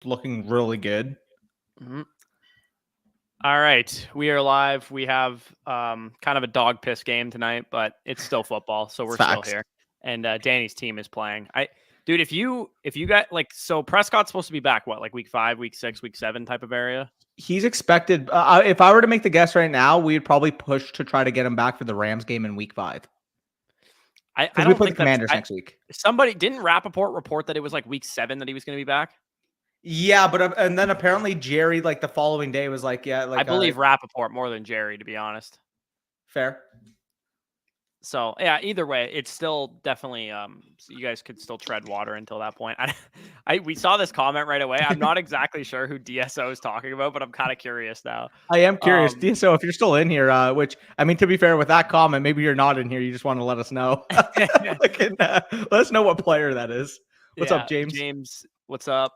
looking really good. Mm-hmm. All right, we are live. We have kind of a dog piss game tonight, but it's still football, so we're still here. And Danny's team is playing. Dude, if you got like, so Prescott's supposed to be back, what, like week 5, week 6, week 7 type of area? He's expected. If I were to make the guess right now, we'd probably push to try to get him back for the Rams game in week 5. I don't play think the Commanders next week. Somebody didn't Rappaport report that it was like week 7 that he was going to be back. Yeah, but and then apparently Jerry, like the following day, was like, yeah, like I believe Rappaport more than Jerry, to be honest. Fair. So yeah, either way, it's still definitely you guys could still tread water until that point. We saw this comment right away. I'm not exactly sure who DSO is talking about, but I'm kind of curious now. I am curious, DSO, if you're still in here. Which, I mean, to be fair, with that comment, maybe you're not in here. You just want to let us know. Let us know what player that is. What's up, James? James, what's up?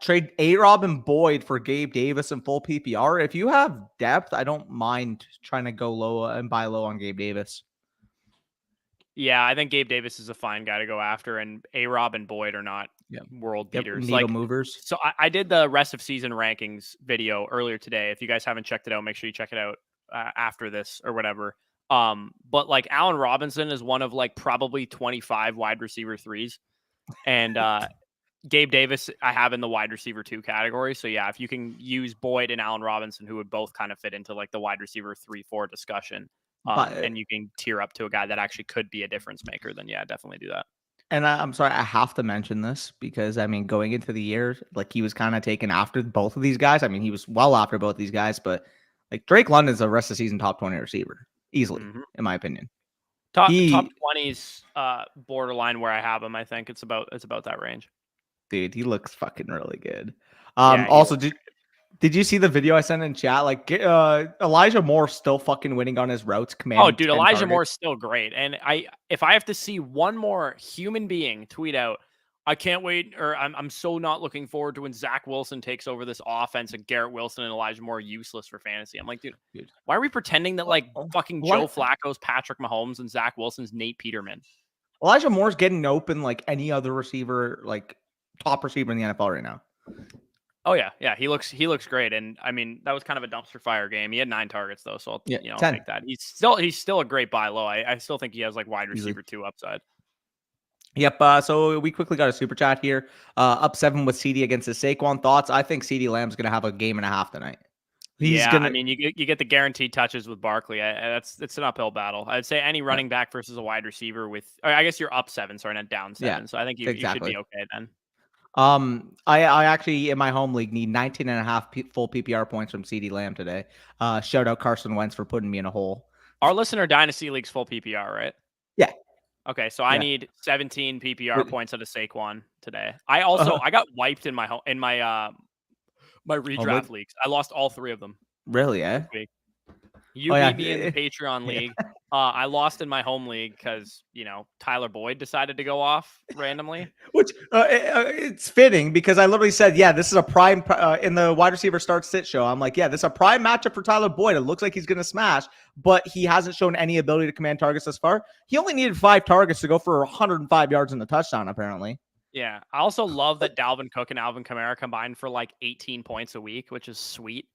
Trade A-Rob and Boyd for Gabe Davis and full PPR. If you have depth, I don't mind trying to go low and buy low on Gabe Davis. Yeah, I think Gabe Davis is a fine guy to go after, and A-Rob and Boyd are not world beaters. Needle movers. So I did the rest of season rankings video earlier today. If you guys haven't checked it out, make sure you check it out after this or whatever. But like Allen Robinson is one of like probably 25 wide receiver 3s. And Gabe Davis I have in the wide receiver 2 category. So yeah, if you can use Boyd and Allen Robinson, who would both kind of fit into like the wide receiver 3-4 discussion, and you can tier up to a guy that actually could be a difference maker, then yeah, definitely do that. And I'm sorry, I have to mention this because, I mean, going into the year, like he was kind of taken after both of these guys. I mean, he was well after both these guys, but like Drake London's a rest of season top 20 receiver, easily, in my opinion. Top 20s borderline where I have him. I think it's about that range. Dude, he looks fucking really good. Also, did you see the video I sent in chat? Like, Elijah Moore still fucking winning on his routes. Oh, dude, Elijah Moore is still great. And if I have to see one more human being tweet out, I can't wait, or I'm so not looking forward to when Zach Wilson takes over this offense and Garrett Wilson and Elijah Moore are useless for fantasy. I'm like, dude, why are we pretending that like fucking Joe Flacco's Patrick Mahomes and Zach Wilson's Nate Peterman? Elijah Moore's getting open like any other receiver, like top receiver in the NFL right now. Oh yeah, he looks great, and I mean that was kind of a dumpster fire game. He had 9 targets though, so I'll take that. He's still a great buy low. I still think he has like wide receiver 2 upside. Yep. So we quickly got a super chat here. Up 7 with CD against the Saquon. Thoughts? I think CD Lamb's going to have a game and a half tonight. I mean, you get the guaranteed touches with Barkley. It's an uphill battle. I'd say any running back versus a wide receiver with. I guess you're up 7, sorry, not down 7. Yeah, so I think you should be okay then. I actually in my home league need 19.5 full PPR points from CD Lamb today. Shout out Carson Wentz for putting me in a hole. Our listener Dynasty League's full PPR, right? Yeah. Okay, so I need 17 PPR points out of Saquon today. I also I got wiped in my redraft leagues. I lost all 3 of them. Really? You beat me in the Patreon league. I lost in my home league because, Tyler Boyd decided to go off randomly. Which it's fitting because I literally said, this is a prime in the wide receiver start sit show. I'm like, this is a prime matchup for Tyler Boyd. It looks like he's going to smash, but he hasn't shown any ability to command targets thus far. He only needed 5 targets to go for 105 yards in the touchdown, apparently. Yeah. I also love that Dalvin Cook and Alvin Kamara combined for like 18 points a week, which is sweet.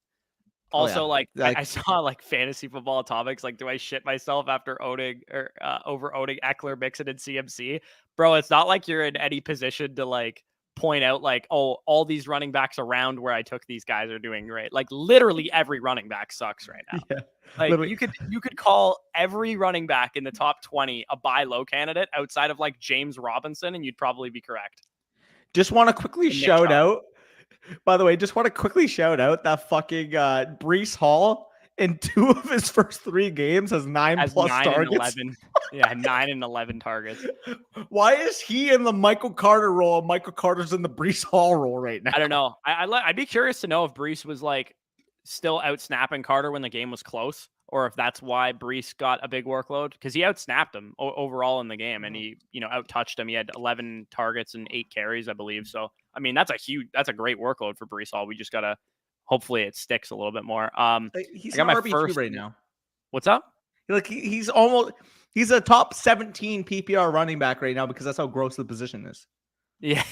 Also, I saw like fantasy football topics. Like, do I shit myself after owning or over owning Eckler, Mixon, and CMC? Bro, it's not like you're in any position to like point out like, oh, all these running backs around where I took these guys are doing great. Like, literally every running back sucks right now. Yeah, like literally. you could call every running back in the top 20 a buy low candidate outside of like James Robinson, and you'd probably be correct. Just want to quickly shout out. By the way, just want to quickly shout out that fucking Breece Hall in 2 of his first 3 games has 9+ targets. 9 and 11 targets. Why is he in the Michael Carter role? Michael Carter's in the Breece Hall role right now. I don't know. I'd be curious to know if Breece was like still out snapping Carter when the game was close, or if that's why Breece got a big workload, because he outsnapped him overall in the game, and he out-touched him. He had 11 targets and 8 carries, I believe. So I mean, that's a great workload for Breece Hall. We just gotta hopefully it sticks a little bit more. He's got my RB2 right now. What's up? Like he's a top 17 PPR running back right now because that's how gross the position is. Yeah.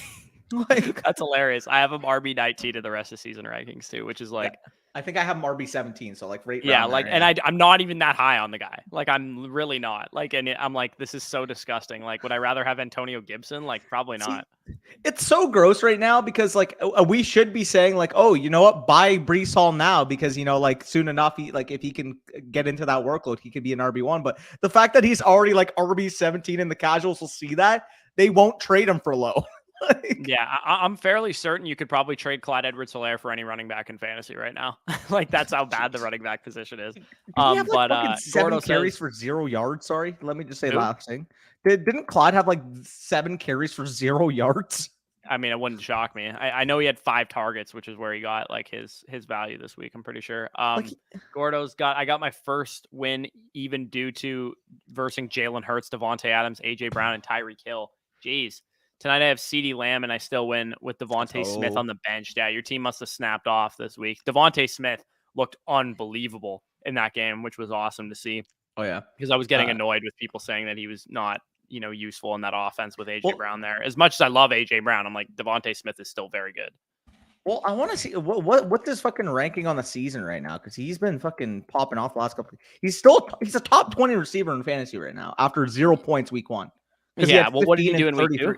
Like, that's hilarious. I have him RB19 in the rest of season rankings too, which is like, I think I have him RB17, so like right yeah, around like, there, and I'm not even that high on the guy. Like, I'm really not. Like, and I'm like, this is so disgusting. Like, would I rather have Antonio Gibson? Like, probably not. It's so gross right now because like we should be saying like, oh, you know what, buy Brees Hall now because like soon enough if he can get into that workload, he could be an RB1. But the fact that he's already like RB17 and the casuals will see that, they won't trade him for low. Yeah, I'm fairly certain you could probably trade Clyde Edwards-Helaire for any running back in fantasy right now. Like, that's how bad the running back position is. Did he have like fucking 7 carries says, for 0 yards? Sorry, let me just say who? last thing. Didn't Clyde have like 7 carries for 0 yards? I mean, it wouldn't shock me. I know he had 5 targets, which is where he got like his value this week. I'm pretty sure. I got my first win even due to versing Jalen Hurts, Devontae Adams, AJ Brown, and Tyreek Hill. Jeez. Tonight I have CeeDee Lamb, and I still win with Devontae Smith on the bench. Yeah, your team must have snapped off this week. Devontae Smith looked unbelievable in that game, which was awesome to see. Oh yeah, because I was getting annoyed with people saying that he was not, useful in that offense with AJ Brown there. As much as I love AJ Brown, I'm like, Devontae Smith is still very good. Well, I want to see what's his fucking ranking on the season right now, because he's been fucking popping off the last couple. He's a top 20 receiver in fantasy right now after 0 points week 1. Yeah, well, what did he do in week 2?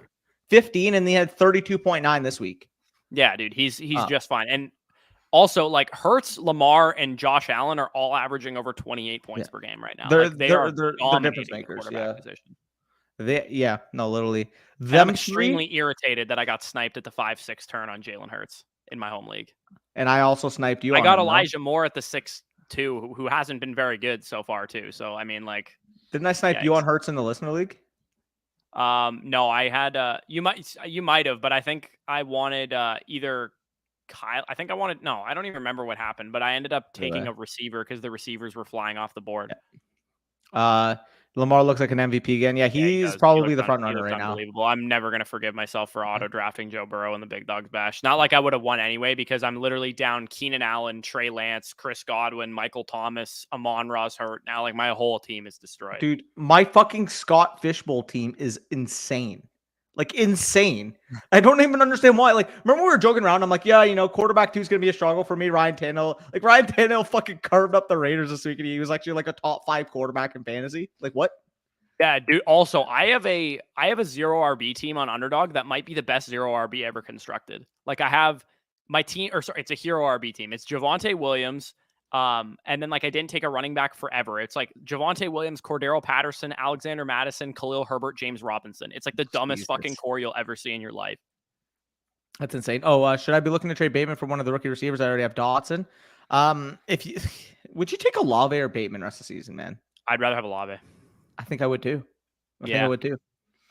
15, and he had 32.9 this week. Yeah, dude, he's just fine. And also, like, Hurts, Lamar, and Josh Allen are all averaging over 28 points per game right now. They're difference makers. Position. Literally. I'm extremely irritated that I got sniped at the 5-6 turn on Jalen Hurts in my home league. And I also sniped you. I got Elijah Moore at the 6-2, who hasn't been very good so far too. So I mean, like, didn't I snipe you on Hurts in the listener league? No, I had you might have, but I think I wanted either Kyle. I don't even remember what happened, but I ended up taking a receiver because the receivers were flying off the board. Lamar looks like an MVP again. Yeah, he's probably the front runner right now. Unbelievable. I'm never going to forgive myself for auto drafting Joe Burrow in the Big Dogs Bash. Not like I would have won anyway, because I'm literally down Keenan Allen, Trey Lance, Chris Godwin, Michael Thomas, Amon-Ra's hurt. Now, like, my whole team is destroyed. Dude, my fucking Scott Fishbowl team is insane. Like, insane. I don't even understand why. Like, remember we were joking around? I'm like, yeah, quarterback 2 is going to be a struggle for me. Ryan Tannehill. Like, Ryan Tannehill fucking carved up the Raiders this week, and he was actually like a top 5 quarterback in fantasy. Like, what? Yeah, dude. Also, I have a 0 RB team on Underdog that might be the best 0 RB ever constructed. Like, I have my team, it's a hero RB team. It's Javonte Williams. And then, like, I didn't take a running back forever. It's like Javonte Williams, Cordero Patterson, Alexander Madison, Khalil Herbert, James Robinson. It's like the dumbest fucking core you'll ever see in your life. That's insane. Oh, should I be looking to trade Bateman for one of the rookie receivers? I already have Dotson. Would you take Olave or Bateman rest of the season, man? I'd rather have Olave. I think I would too. I think I would too.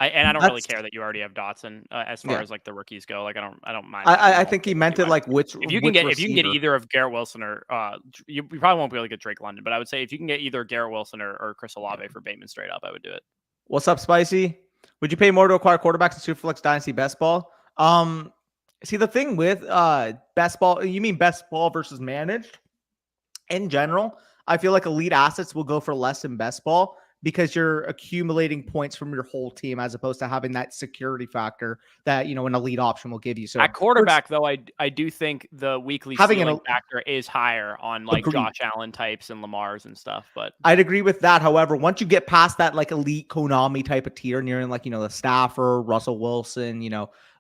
I don't really care that you already have Dotson as far as like the rookies go. Like, I don't mind. I think he meant it like if you can get either of Garrett Wilson or you probably won't be able to get Drake London, but I would say if you can get either Garrett Wilson or Chris Olave for Bateman straight up, I would do it. What's up, Spicy? Would you pay more to acquire quarterbacks in Superflex Dynasty Best Ball? See, the thing with Best Ball, you mean Best Ball versus Managed? In general, I feel like elite assets will go for less in Best Ball, because you're accumulating points from your whole team as opposed to having that security factor that, an elite option will give you. So at quarterback, though, I do think the weekly ceiling factor is higher on like Josh Allen types and Lamar's and stuff. But I'd agree with that. However, once you get past that like elite Konami type of tier, and you're in like, the Stafford, Russell Wilson,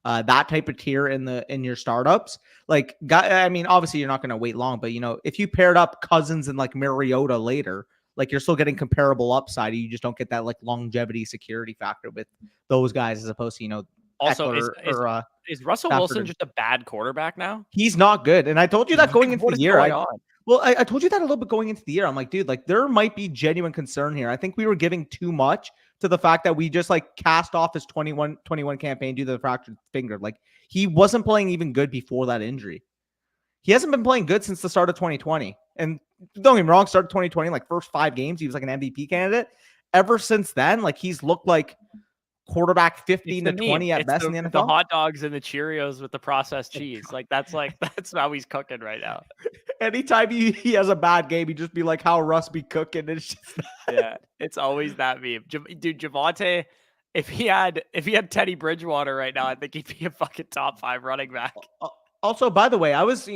that type of tier in your startups, like, I mean, obviously you're not going to wait long, but if you paired up Cousins and like Mariota later, like, you're still getting comparable upside. You just don't get that like longevity security factor with those guys as opposed to, also is Russell Wilson just a bad quarterback now? He's not good. And I told you that going into the year. I told you that a little bit going into the year. I'm like, dude, like, there might be genuine concern here. I think we were giving too much to the fact that we just like cast off his 21 campaign due to the fractured finger. Like, he wasn't playing even good before that injury. He hasn't been playing good since the start of 2020. And don't get me wrong, start of 2020, like first 5 games, he was like an MVP candidate. Ever since then, like, he's looked like quarterback 15 to 20 at best in the NFL. The hot dogs and the Cheerios with the processed cheese. Like, that's how he's cooking right now. Anytime he has a bad game, he just be like, how Russ be cooking. It's just yeah, it's always that meme. Dude, Javonte, If he had Teddy Bridgewater right now, I think he'd be a fucking top 5 running back. Also, by the way, I was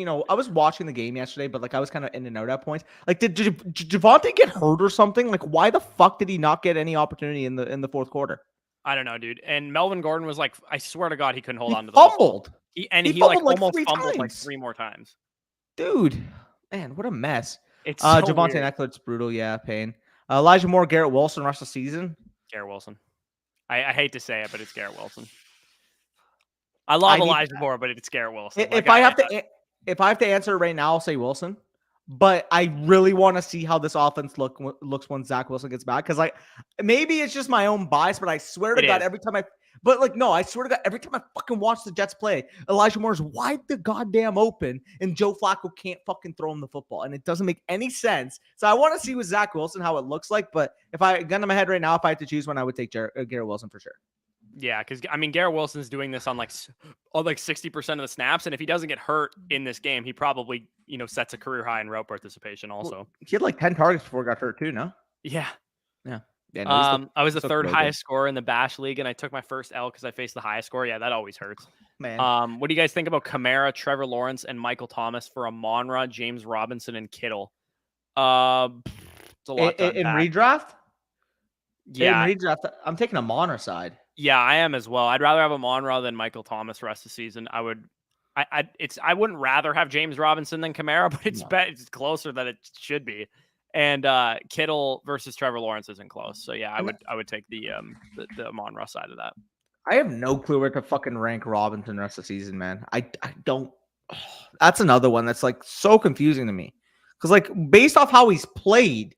watching the game yesterday, but like I was kind of in and out at points. Like, did Javonte get hurt or something? Like, why the fuck did he not get any opportunity in the fourth quarter? I don't know, dude. And Melvin Gordon was like, I swear to God, he couldn't hold on to the fumbled. football. He fumbled like almost 3 fumbled times. like 3 more times. Dude, man, what a mess. It's so Javonte weird. Eckler's brutal. Yeah, pain. Elijah Moore, Garrett Wilson, rest of the season. Garrett Wilson. I hate to say it, but it's Garrett Wilson. I love Elijah Moore, but it's Garrett Wilson. If I have to answer it right now, I'll say Wilson. But I really want to see how this offense looks when Zach Wilson gets back. Because like maybe it's just my own bias, but I swear to God, every time I swear to God, every time I fucking watch the Jets play, Elijah Moore's wide the goddamn open, and Joe Flacco can't fucking throw him the football, and it doesn't make any sense. So I want to see with Zach Wilson how it looks like. But if I gun to my head right now, if I had to choose one, I would take Garrett Wilson for sure. Yeah, because I mean, Garrett Wilson's doing this on like 60% of the snaps, and if he doesn't get hurt in this game, he probably sets a career high in route participation. Also, well, he had like 10 targets before he got hurt too. No. Yeah. No, I was the third highest scorer in the Bash League, and I took my first L because I faced the highest score. Yeah, that always hurts. Man. What do you guys think about Kamara, Trevor Lawrence, and Michael Thomas for Amon-Ra, James Robinson, and Kittle? It's a lot in redraft. Yeah, in redraft, I'm taking Amon-Ra side. Yeah, I am as well. I'd rather have Amon-Ra than Michael Thomas the rest of the season. I wouldn't rather have James Robinson than Kamara, but it's closer than it should be. And Kittle versus Trevor Lawrence isn't close. So yeah, I would take the Amon-Ra side of that. I have no clue where to fucking rank Robinson the rest of the season, man. I don't. That's another one that's like so confusing to me. Because like based off how he's played,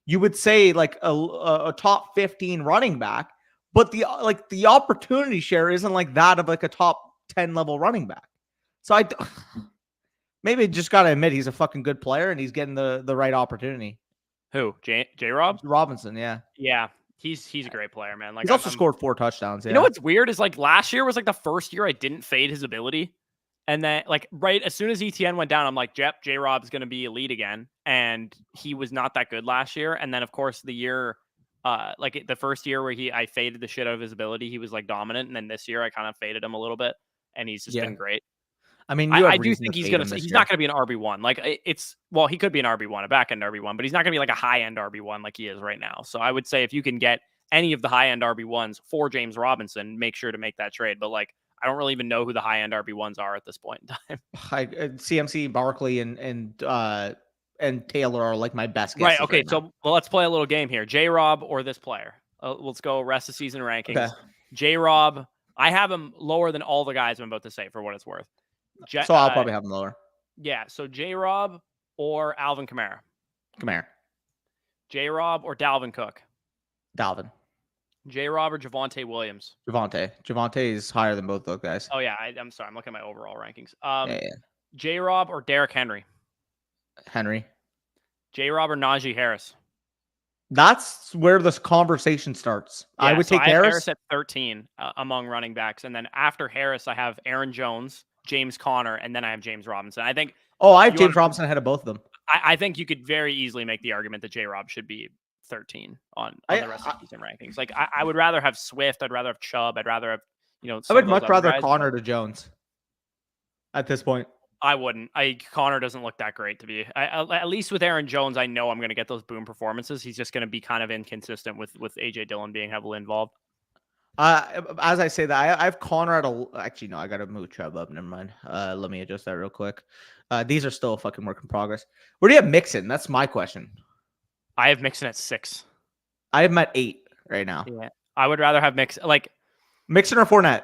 you would say like a top 15 running back, but the opportunity share isn't like that of like a top 10 level running back. So maybe just gotta admit he's a fucking good player and he's getting the right opportunity. Who? J-Rob? Robinson, yeah. Yeah. He's a great player, man. Like he's also scored 4 touchdowns. Yeah. You know what's weird is like last year was like the first year I didn't fade his ability. And then like right as soon as ETN went down, I'm like, J-Rob's gonna be elite again. And he was not that good last year. And then of course the year like the first year where I faded the shit out of his ability, he was like dominant. And then this year I kind of faded him a little bit and he's just been great. I mean, I do think he's not gonna be an RB1. Like he could be an RB1, a back end RB1, but he's not gonna be like a high end RB1 like he is right now. So I would say if you can get any of the high end RB1s for James Robinson, make sure to make that trade. But like I don't really even know who the high end RB1s are at this point in time. CMC, Barkley, and Taylor are like my best guesses. Right. Okay. So let's play a little game here. J-Rob or this player. Let's go rest of season rankings. Okay. J-Rob, I have him lower than all the guys I'm about to say for what it's worth. So I'll probably have him lower. Yeah. So J-Rob or Alvin Kamara. J-Rob or Dalvin Cook. Dalvin. J-Rob or Javonte Williams. Javonte is higher than both those guys. Oh yeah. I'm sorry. I'm looking at my overall rankings. J-Rob or Derrick Henry. J-Rob or Najee Harris. That's where this conversation starts. Yeah, I would take Harris at 13 among running backs. And then after Harris, I have Aaron Jones, James Conner, and then I have James Robinson. I think. Oh, I have James Robinson ahead of both of them. I think you could very easily make the argument that J-Rob should be 13 on the rest of the season rankings. Like I would rather have Swift. I'd rather have Chubb. I'd rather have, I would much rather Conner to Jones at this point. I wouldn't. Connor doesn't look that great to me. At least with Aaron Jones, I know I'm going to get those boom performances. He's just going to be kind of inconsistent with AJ Dillon being heavily involved. As I say that, I have Connor at actually, no, I got to move Chubb up. Never mind. Let me adjust that real quick. These are still a fucking work in progress. Where do you have Mixon? That's my question. I have Mixon at 6. I have him at 8 right now. Yeah, I would rather have Mixon or Fournette.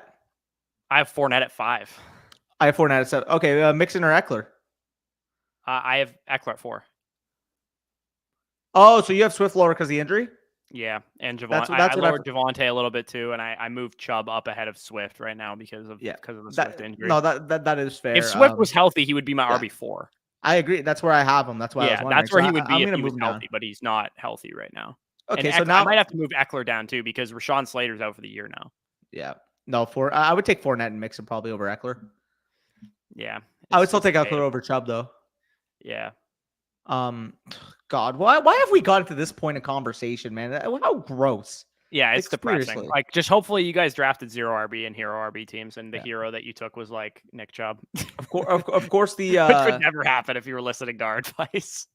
I have Fournette at 5. I have Fournette at 7. Okay, Mixon or Eckler? I have Eckler at 4. Oh, so you have Swift lower because of the injury? Yeah, and Javonte. I lowered Javonte a little bit too, and I moved Chubb up ahead of Swift right now because of the Swift injury. No, that is fair. If Swift was healthy, he would be my RB4. I agree. That's where I have him. That's why. Yeah, that's where he would be if he was healthy, but he's not healthy right now. Okay, and so now I might have to move Eckler down too because Rashawn Slater's out for the year now. Yeah, no, I would take Fournette and Mixon probably over Eckler. Yeah, I would still take Eckler over Chubb though. Yeah. God, why have we gotten to this point of conversation, man? How gross. Yeah, it's depressing. Seriously. Like, just hopefully you guys drafted 0 RB and hero RB teams, and the hero that you took was like Nick Chubb. Of course, the which would never happen if you were listening to our advice.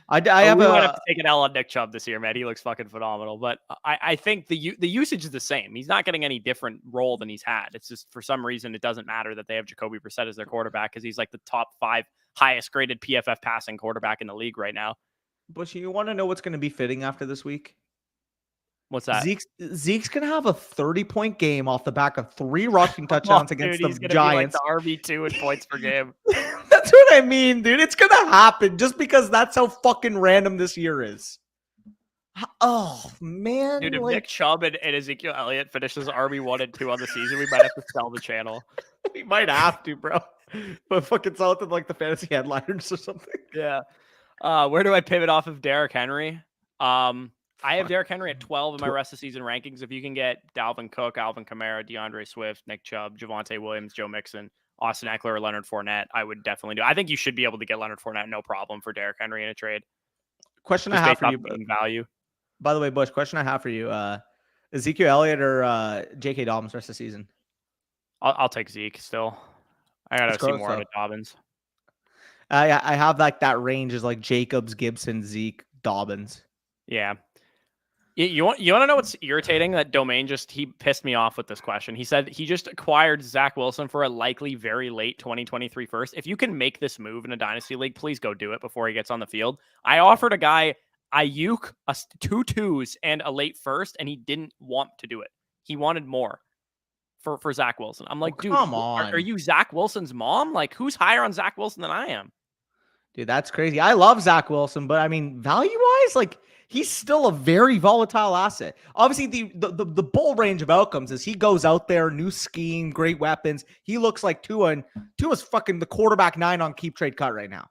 I we might have to take an L on Nick Chubb this year, man. He looks fucking phenomenal. But I think the usage is the same. He's not getting any different role than he's had. It's just for some reason it doesn't matter that they have Jacoby Brissett as their quarterback because he's like the top 5 highest graded PFF passing quarterback in the league right now. Bush, you want to know what's going to be fitting after this week? What's that? Zeke's gonna have a 30-point game off the back of 3 rushing touchdowns against the Giants. Be like the RB2 in points per game. That's what I mean, dude. It's gonna happen just because that's how fucking random this year is. Oh man, dude! If Nick Chubb and Ezekiel Elliott finishes RB1 and 2 on the season, we might have to sell the channel. We might have to, bro. But fucking sell it to like the fantasy headliners or something. Yeah. Where do I pivot off of Derrick Henry? I have Derrick Henry at 12 in my rest of season rankings. If you can get Dalvin Cook, Alvin Kamara, DeAndre Swift, Nick Chubb, Javonte Williams, Joe Mixon, Austin Eckler, or Leonard Fournette, I would definitely do. I think you should be able to get Leonard Fournette no problem for Derrick Henry in a trade. Question I have for you, value. By the way, Bush, question I have for you: Ezekiel Elliott or J.K. Dobbins rest of the season? I'll take Zeke still. I gotta see more out of Dobbins. I have like that range is like Jacobs, Gibson, Zeke, Dobbins. Yeah. You want to know what's irritating? That Domain he pissed me off with this question. He said he just acquired Zach Wilson for a likely very late 2023 first. If you can make this move in a dynasty league, please go do it before he gets on the field. I offered a guy Ayuk 2 2s and a late first, and he didn't want to do it. He wanted more for Zach Wilson. I'm like, dude, come on. Are you Zach Wilson's mom? Like, who's higher on Zach Wilson than I am? Dude, that's crazy. I love Zach Wilson, but I mean, value-wise, like, he's still a very volatile asset. Obviously, the bull range of outcomes is he goes out there, new scheme, great weapons. He looks like Tua, and Tua's fucking the quarterback 9 on Keep Trade Cut right now.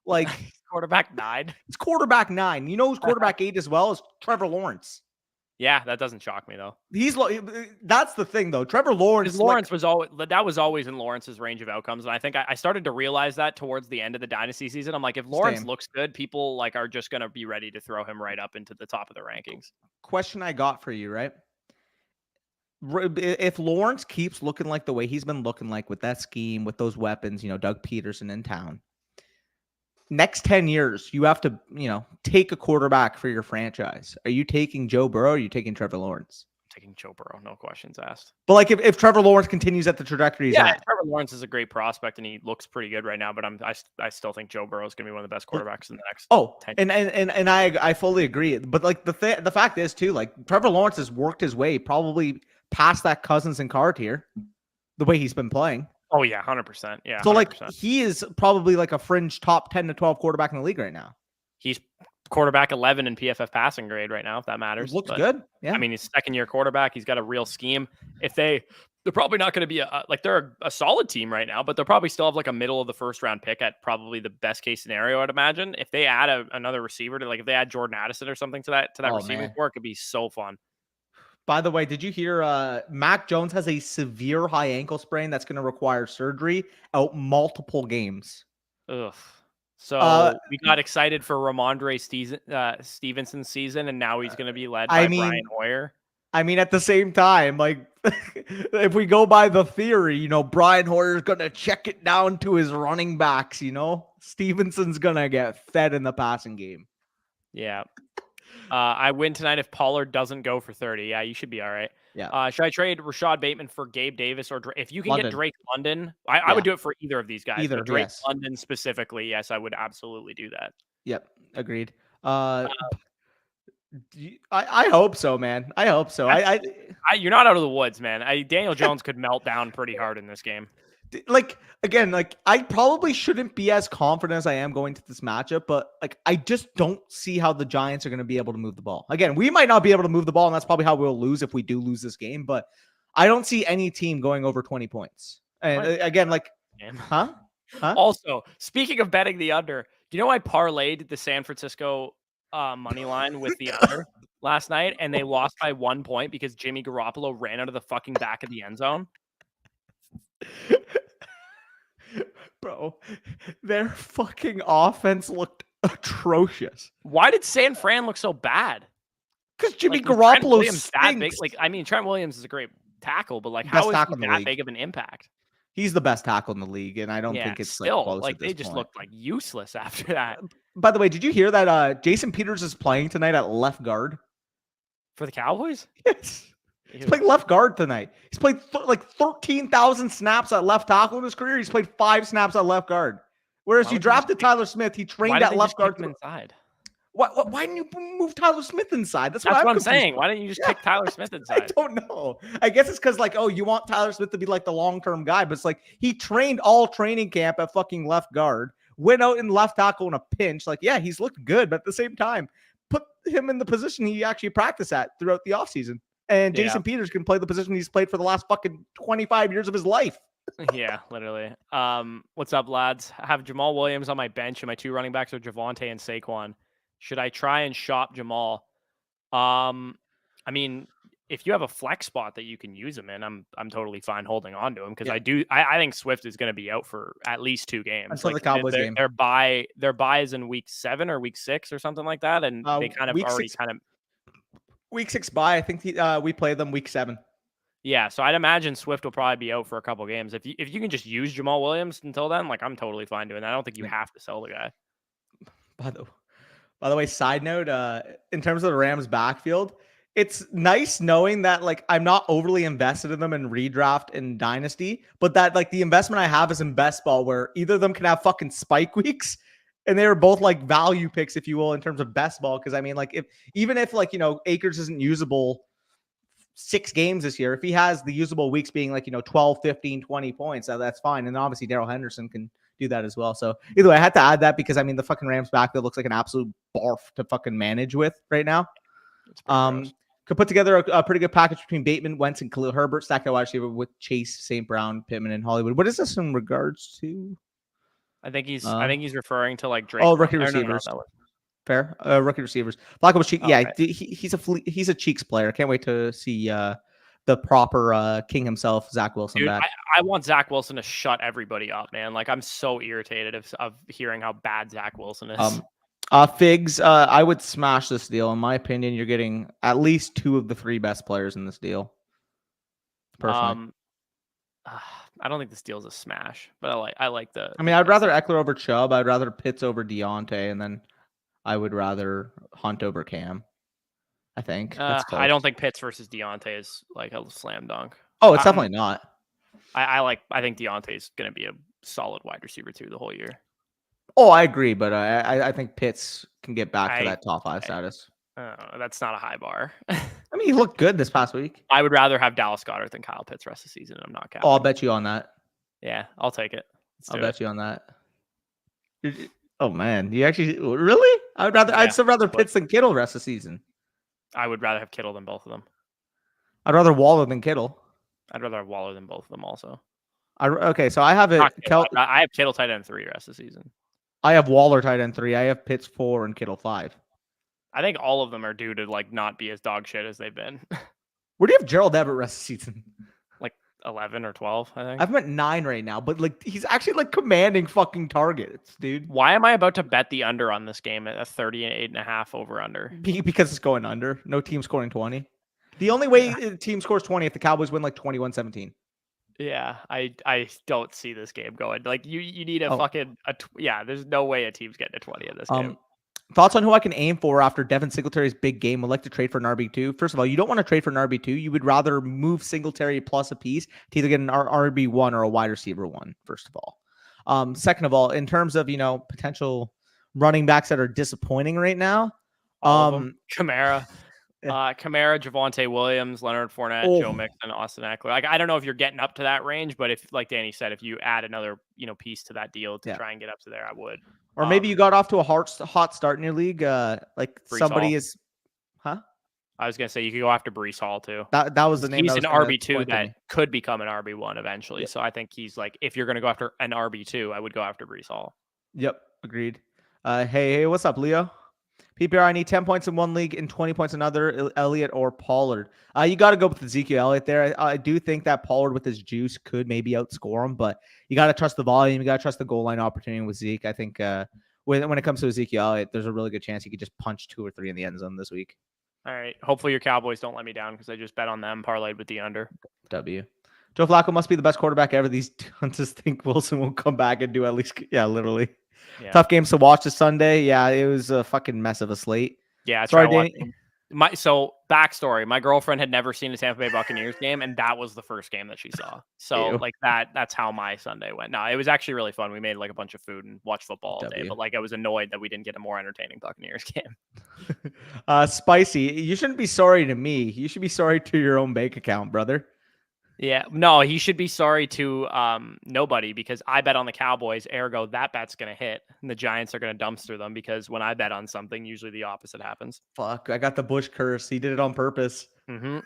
Like quarterback 9? It's quarterback 9. You know who's quarterback 8 as well? Is Trevor Lawrence. Yeah, that doesn't shock me though. That's the thing though. Trevor Lawrence was always in Lawrence's range of outcomes, and I think I started to realize that towards the end of the dynasty season. I'm like, if Lawrence looks good, people like are just gonna be ready to throw him right up into the top of the rankings. Question I got for you, right? If Lawrence keeps looking like the way he's been looking like with that scheme, with those weapons, Doug Peterson in town. Next 10 years, you have to, take a quarterback for your franchise. Are you taking Joe Burrow or are you taking Trevor Lawrence? I'm taking Joe Burrow, no questions asked. But like if Trevor Lawrence continues at the trajectory he's at. Trevor Lawrence is a great prospect and he looks pretty good right now, but I still think Joe Burrow is going to be one of the best quarterbacks in the next 10 years. And I fully agree. But like the fact is too, like Trevor Lawrence has worked his way probably past that Cousins and Carr tier, the way he's been playing. Oh yeah, 100%. Yeah. So 100%. Like he is probably like a fringe top 10 to 12 quarterback in the league right now. He's quarterback 11 in PFF passing grade right now, if that matters. Looks good. Yeah. I mean, he's second-year quarterback. He's got a real scheme. If they're probably not going to be they're a solid team right now, but they'll probably still have like a middle of the first round pick at probably the best case scenario, I'd imagine. If they add another receiver to if they add Jordan Addison or something to that receiving core, it could be so fun. By the way, did you hear Mac Jones has a severe high ankle sprain that's going to require surgery out multiple games? Ugh. So we got excited for Ramondre Stevenson's season, and now he's going to be led by Brian Hoyer. I mean, at the same time, like if we go by the theory, Brian Hoyer's going to check it down to his running backs, Stevenson's going to get fed in the passing game. Yeah. I win tonight if Pollard doesn't go for 30. Yeah, you should be all right. Yeah. Should I trade Rashad Bateman for Gabe Davis or if you can get Drake London? I would do it for either of these guys. Drake London specifically, yes, I would absolutely do that. Yep, agreed. I hope so, man. I hope so. You're not out of the woods, man. Daniel Jones could melt down pretty hard in this game. Like again, I probably shouldn't be as confident as I am going to this matchup, but I just don't see how the Giants are going to be able to move the ball. Again, we might not be able to move the ball, and that's probably how we'll lose if we do lose this game. But I don't see any team going over 20 points. And again, huh? Also, speaking of betting the under, I parlayed the San Francisco money line with the under last night, and they lost by 1 point because Jimmy Garoppolo ran out of the fucking back of the end zone. Bro, their fucking offense looked atrocious. Why did San Fran look so bad? Because Jimmy Like, Trent Garoppolo Williams that big? stinks. Like, I mean, Trent Williams is a great tackle, but like, Best how is he tackle in the that league. big of an impact? He's the best tackle in the league, and I don't Yeah, think it's still close like at this they just point. looked like useless after that. By the way, did you hear that Jason Peters is playing tonight at left guard? For the Cowboys? Yes. He's playing left guard tonight. He's played like 13,000 snaps at left tackle in his career. He's played 5 snaps at left guard. Whereas you drafted Tyler Smith, he trained at left guard. Inside? Why didn't you move Tyler Smith inside? That's what I'm saying. Why didn't you just kick Tyler Smith inside? I don't know. I guess it's because like, oh, you want Tyler Smith to be like the long-term guy, but it's like he trained all training camp at fucking left guard, went out in left tackle in a pinch. Like, yeah, he's looked good, but at the same time, put him in the position he actually practiced at throughout the offseason. And Jason Peters can play the position he's played for the last fucking 25 years of his life. Yeah, literally. What's up, lads? I have Jamal Williams on my bench, and my 2 running backs are Javonte and Saquon. Should I try and shop Jamal? I mean, if you have a flex spot that you can use him in, I'm totally fine holding on to him because I think Swift is going to be out for at least 2 games. Until the Cowboys game. Their bye is in week 7 or week 6 or something like that, and they kind of already week 6 bye. I think we play them week 7. Yeah, so I'd imagine Swift will probably be out for a couple games. If you can just use Jamal Williams until then, like I'm totally fine doing that. I don't think you have to sell the guy. By the way, side note, in terms of the Rams backfield, it's nice knowing that like I'm not overly invested in them in redraft and dynasty, but that like the investment I have is in best ball where either of them can have fucking spike weeks. And they were both like value picks, if you will, in terms of best ball. Because I mean, like even if like, Akers isn't usable 6 games this year, if he has the usable weeks being like, 12, 15, 20 points, that's fine. And obviously Darrell Henderson can do that as well. So either way, I had to add that because I mean, the fucking Rams backfield looks like an absolute barf to fucking manage with right now. Could put together a pretty good package between Bateman, Wentz, and Khalil Herbert, stacked at wide receiver with Chase, St. Brown, Pittman, and Hollywood. What is this in regards to? I think he's referring to like Drake. Oh, rookie receivers. Fair. Rookie receivers. Flacco was cheek. Yeah, he's a Cheeks player. Can't wait to see the proper king himself, Zach Wilson. Dude, back. I want Zach Wilson to shut everybody up, man. Like I'm so irritated of hearing how bad Zach Wilson is. Figs, I would smash this deal. In my opinion, you're getting at least 2 of the 3 best players in this deal. Personally. I don't think this deal's a smash, but I like the. I mean, I'd rather Eckler over Chubb. I'd rather Pitts over Deontay, and then I would rather Hunt over Cam. I think. I don't think Pitts versus Deontay is like a slam dunk. Oh, it's definitely not. I think Deontay's going to be a solid wide receiver too the whole year. Oh, I agree, but I think Pitts can get back to that top 5 status. That's not a high bar. I mean, he looked good this past week. I would rather have Dallas Goedert than Kyle Pitts rest of the season. I'm not counting. Oh, I'll bet you on that. Yeah, I'll take it. I'll bet you on that. Oh man, you actually really? I'd still rather Pitts than Kittle rest of the season. I would rather have Kittle than both of them. I'd rather Waller than Kittle. I'd rather have Waller than both of them also. Okay, so I have it. I have Kittle tight end 3 rest of the season. I have Waller tight end 3. I have Pitts 4 and Kittle 5. I think all of them are due to like not be as dog shit as they've been. Where do you have Gerald Everett rest of the season? Like 11 or 12, I think. I've at 9 right now, but like he's actually like commanding fucking targets, dude. Why am I about to bet the under on this game at a 38.5 over under? Because it's going under. No team scoring 20. The only way a team scores 20 if the Cowboys win like 21-17. Yeah, I don't see this game going. Like you need there's no way a team's getting a 20 in this game. Thoughts on who I can aim for after Devin Singletary's big game? Would like to trade for an RB2. First of all, you don't want to trade for an RB2. You would rather move Singletary plus a piece to either get an RB1 or a wide receiver 1, first of all. Second of all, in terms of, potential running backs that are disappointing right now. Kamara, Javonte Williams, Leonard Fournette, Joe Mixon, Austin Eckler. Like, I don't know if you're getting up to that range, but if, like Danny said, if you add another, piece to that deal to try and get up to there, I would. Or maybe you got off to a hot start in your league. Like Breece somebody Hall. is, huh? I was gonna say you could go after Breece Hall too. That was the name. He's an RB2 that could become an RB1 eventually. Yep. So I think he's like, if you're gonna go after an RB2, I would go after Breece Hall. Yep, agreed. Hey, what's up, Leo? PPR, I need 10 points in one league and 20 points in another. Elliott or Pollard. You got to go with Ezekiel Elliott there. I do think that Pollard with his juice could maybe outscore him, but you got to trust the volume. You got to trust the goal line opportunity with Zeke. I think when it comes to Ezekiel Elliott, there's a really good chance he could just punch 2 or 3 in the end zone this week. All right. Hopefully your Cowboys don't let me down because I just bet on them, parlayed with the under. W. Joe Flacco must be the best quarterback ever. These hunters think Wilson will come back and do at least. Yeah, literally. Yeah. Tough games to watch this Sunday. Yeah, it was a fucking mess of a slate. Yeah, sorry, Danny. So backstory: my girlfriend had never seen a Tampa Bay Buccaneers game, and that was the first game that she saw. So like that's how my Sunday went. No, it was actually really fun. We made like a bunch of food and watched football all day. But like I was annoyed that we didn't get a more entertaining Buccaneers game. Spicy, you shouldn't be sorry to me. You should be sorry to your own bank account, brother. Yeah, no, he should be sorry to nobody because I bet on the Cowboys. Ergo, that bet's going to hit, and the Giants are going to dumpster them because when I bet on something, usually the opposite happens. Fuck, I got the Bush curse. He did it on purpose. Mm-hmm.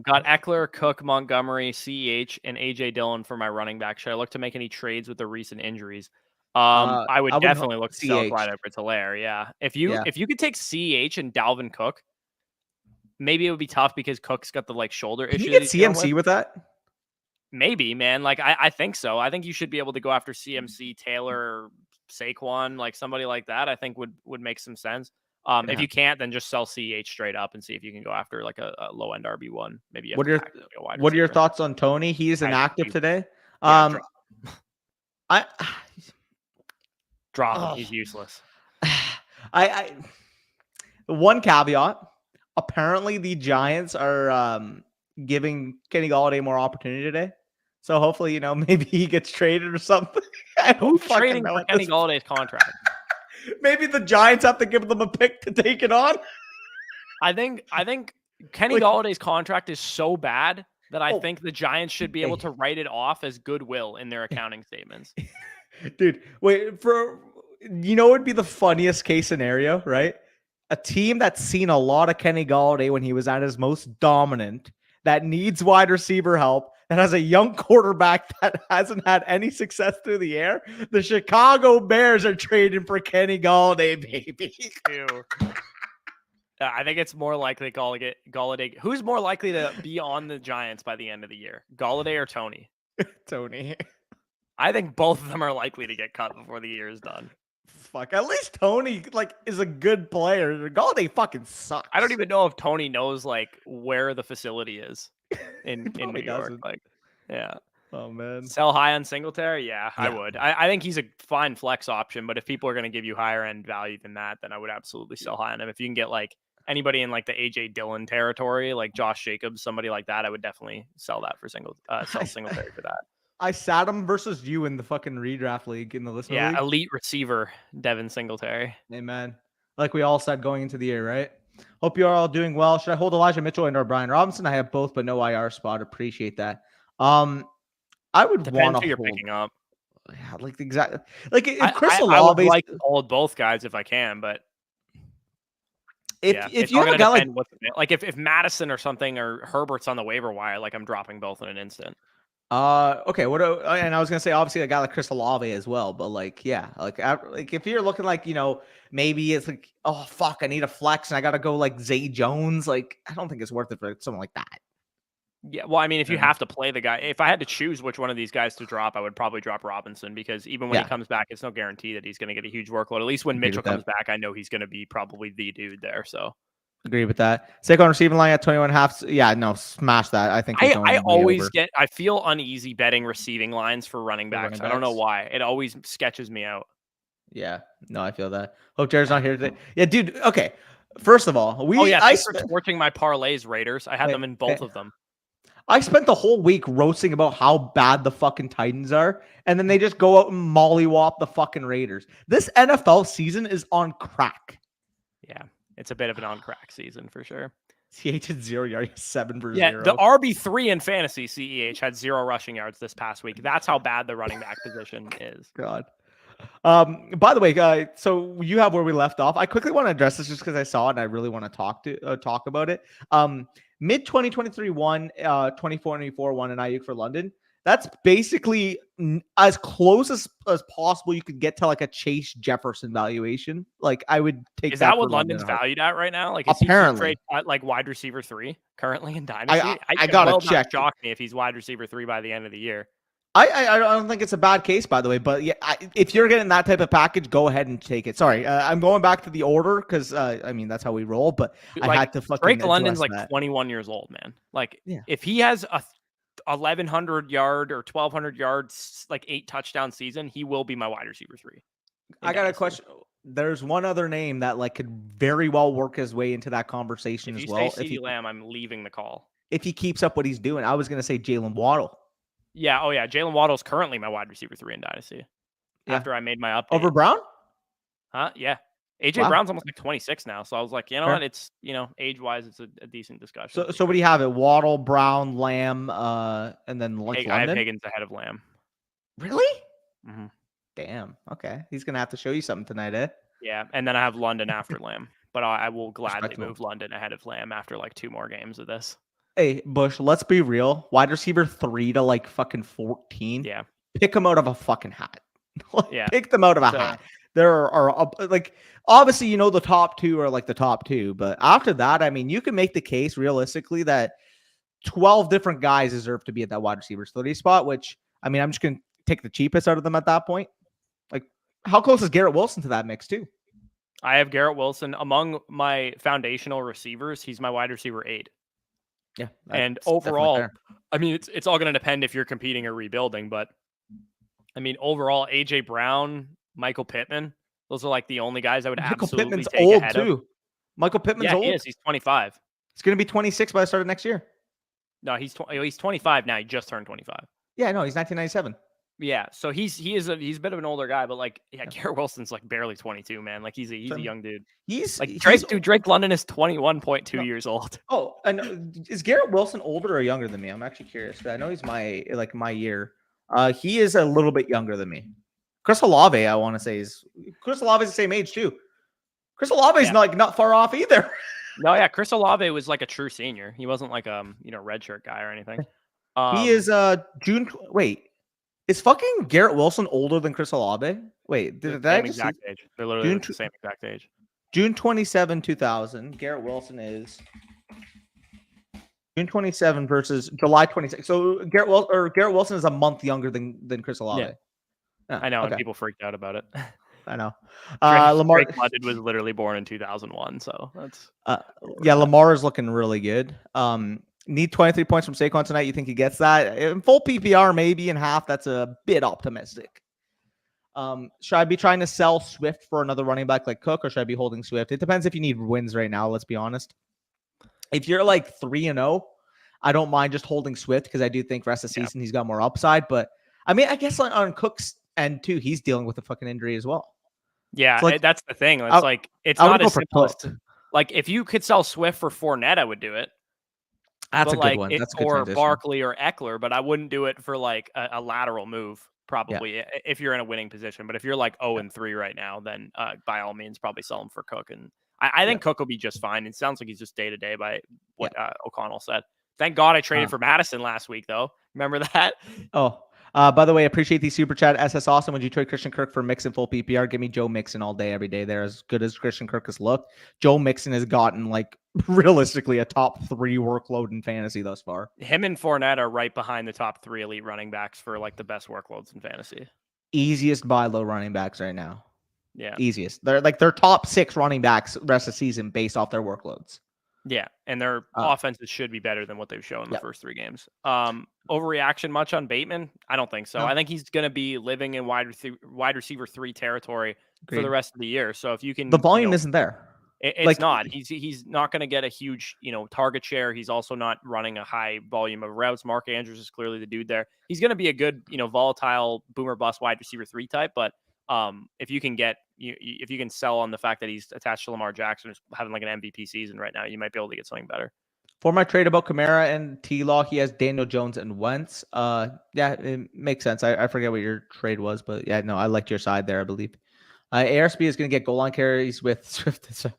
Got Eckler, Cook, Montgomery, CEH, and AJ Dillon for my running back. Should I look to make any trades with the recent injuries? I would definitely look to sell Clyde Edwards-Helaire. Yeah, if you could take CEH and Dalvin Cook. Maybe it would be tough because Cook's got the like shoulder issue. Can you get CMC with that? Maybe, man. Like I think so. I think you should be able to go after CMC, Taylor, Saquon, like somebody like that. I think would make some sense. If you can't, then just sell CH straight up and see if you can go after like a low end RB1. Maybe. What are your thoughts on Tony? He is inactive today. Drop him. He's useless. I one caveat. Apparently, the Giants are giving Kenny Golladay more opportunity today. So hopefully, maybe he gets traded or something. Who's trading for Kenny Galladay's contract? Maybe the Giants have to give them a pick to take it on. I think Kenny Galladay's contract is so bad that I think the Giants should be able to write it off as goodwill in their accounting statements. Dude, wait, it would be the funniest case scenario, right? A team that's seen a lot of Kenny Golladay when he was at his most dominant, that needs wide receiver help, that has a young quarterback that hasn't had any success through the air. The Chicago Bears are trading for Kenny Golladay, baby. Ew. I think it's more likely Golladay. Who's more likely to be on the Giants by the end of the year, Golladay or Tony? Tony. I think both of them are likely to get cut before the year is done. Fuck, at least Tony is a good player. Golladay fucking sucks. I don't even know if Tony knows where the facility is in New York. Yeah. Oh man. Sell high on Singletary? Yeah, I would. I think he's a fine flex option, but if people are going to give you higher end value than that, then I would absolutely sell high on him. If you can get anybody in the AJ Dillon territory, like Josh Jacobs, somebody like that, I would definitely sell that for Singletary for that. I sat him versus you in the fucking redraft league in the listener league. Yeah, elite receiver, Devin Singletary. Amen. Like we all said going into the year, right? Hope you're all doing well. Should I hold Elijah Mitchell and or Brian Robinson? I have both, but no IR spot. Appreciate that. I would want to. Who you're picking up. Yeah, exactly. If Chris Olave, I would hold both guys if I can, but if you have a guy if Madison or something or Herbert's on the waiver wire, I'm dropping both in an instant. Okay. And I was gonna say obviously a guy like Chris Olave as well, but if you're looking maybe it's oh fuck, I need a flex and I gotta go Zay Jones. I don't think it's worth it for someone like that. Yeah, well, I mean, if you have to play the guy, if I had to choose which one of these guys to drop, I would probably drop Robinson because even when he comes back, it's no guarantee that he's going to get a huge workload. At least when Mitchell comes back, I know he's going to be probably the dude there. So agree with that. Saquon receiving line at 21.5. Yeah, no, smash that. I think I feel uneasy betting receiving lines for running backs. I don't know why. It always sketches me out. Yeah, no, I feel that. Hope Jared's not here today. Yeah, dude. Okay, first of all, thanks for torching my parlays, Raiders. I had them in both of them. I spent the whole week roasting about how bad the fucking Titans are, and then they just go out and mollywop the fucking Raiders. This NFL season is on crack. Yeah, it's a bit of an on crack season for sure. CH had 0 yards, 7 for 0. Yeah, the RB3 in fantasy, CEH, had 0 rushing yards this past week. That's how bad the running back position is. God. By the way, so you have where we left off. I quickly want to address this just because I saw it and I really want to talk about it. Mid 2023 won, 24 won an Ayuk for London. That's basically as close as possible you could get to a Chase Jefferson valuation. I would take. Is that what London's valued at right now? Apparently, at wide receiver 3 currently in Dynasty. I gotta check. Shock me if he's wide receiver 3 by the end of the year. I don't think it's a bad case, by the way. But yeah, if you're getting that type of package, go ahead and take it. Sorry, I'm going back to the order because I mean that's how we roll. But I had to fucking Drake London's like that. 21 years old, man. Like Yeah. if he has a 1,100 yard or 1,200 yards, like 8 touchdown season, he will be my wide receiver 3. I got a question. There's one other name that like could very well work his way into that conversation as well. If you say CeeDee Lamb, I'm leaving the call. If he keeps up what he's doing, I was going to say Jalen Waddle. Yeah. Oh yeah. Jalen Waddle's currently my wide receiver 3 in Dynasty. Yeah. After I made my update. Over Brown? Huh? Yeah. AJ Brown's almost like 26 now. So I was like, you know what? It's, age wise, it's a decent discussion. So what do you have it? Waddle, Brown, Lamb, and then like London? I have Higgins ahead of Lamb. Really? Mm-hmm. Damn. Okay. He's going to have to show you something tonight, eh? Yeah. And then I have London after Lamb. But I will gladly move London ahead of Lamb after like 2 more games of this. Hey, Bush, let's be real. Wide receiver 3 to like fucking 14. Yeah. Pick them out of a fucking hat. Yeah. Pick them out of a hat. There are like, obviously, the top 2 are like the top 2. But after that, I mean, you can make the case realistically that 12 different guys deserve to be at that wide receiver 30 spot, which, I mean, I'm just going to take the cheapest out of them at that point. Like, how close is Garrett Wilson to that mix too? I have Garrett Wilson among my foundational receivers. He's my wide receiver 8. Yeah. And overall, I mean, it's all going to depend if you're competing or rebuilding. But I mean, overall, AJ Brown, Michael Pittman, those are like the only guys I would absolutely take old ahead too. of. Michael Pittman's old. He is. He's 25. He's going to be 26 by the start of next year. No, he's 25 now. He just turned 25. Yeah, no, he's 1997. Yeah, so he's a bit of an older guy, but like Garrett Wilson's like barely 22, man. Like he's a young dude. He's like Drake London is 21.2 years old. Oh, and is Garrett Wilson older or younger than me? I'm actually curious. I know he's my year. He is a little bit younger than me. Chris Olave, I want to say Chris Olave is the same age too. Chris Olave is not far off either. No, yeah, Chris Olave was like a true senior. He wasn't like redshirt guy or anything. He is June. Wait. Is fucking Garrett Wilson older than Chris Olave? Wait, did I just exact age? They're literally the same exact age. June 27, 2000. Garrett Wilson is June 27 versus July 26. So Garrett Wilson is a month younger than Chris Olave. Yeah. I know, and people freaked out about it. I know. Drake London was literally born in 2001, so that's Lamar is looking really good. Need 23 points from Saquon tonight. You think he gets that? In full PPR, maybe in half. That's a bit optimistic. Should I be trying to sell Swift for another running back like Cook, or should I be holding Swift? It depends if you need wins right now. Let's be honest. If you're like 3-0, I don't mind just holding Swift because I do think rest of the season he's got more upside. But I mean, I guess on Cook's end too, he's dealing with a fucking injury as well. Yeah, so that's the thing. It's not as simple. Like if you could sell Swift for Fournette, I would do it. That's a good one. That's a good or Barkley or Eckler, but I wouldn't do it for like a lateral move. Probably if you're in a winning position. But if you're like 0-3 right now, then by all means, probably sell him for Cook. And I think Cook will be just fine. It sounds like he's just day to day by what O'Connell said. Thank God I traded for Madison last week, though. Remember that? Oh, by the way, appreciate the super chat. SS Awesome. Would you trade Christian Kirk for Mixon full PPR? Give me Joe Mixon all day, every day. They're as good as Christian Kirk has looked. Joe Mixon has gotten like realistically a top 3 workload in fantasy thus far. Him and Fournette are right behind the top 3 elite running backs for like the best workloads in fantasy. Easiest buy low running backs right now. Yeah. Easiest. They're like their top 6 running backs rest of the season based off their workloads. Yeah, and their offenses should be better than what they've shown in the first 3 games. Overreaction much on Bateman? I don't think so. No. I think he's going to be living in wide receiver 3 territory for the rest of the year. So if you can, the volume isn't there. It's not. He's not going to get a huge target share. He's also not running a high volume of routes. Mark Andrews is clearly the dude there. He's going to be a good volatile boomer bust wide receiver 3 type, but if you can if you can sell on the fact that he's attached to Lamar Jackson, who's having like an MVP season right now, you might be able to get something better. For my trade about Kamara and T-Law, he has Daniel Jones and Wentz. It makes sense. I forget what your trade was, but yeah, no, I liked your side there, I believe. ARSB is going to get goal line carries with Swift, so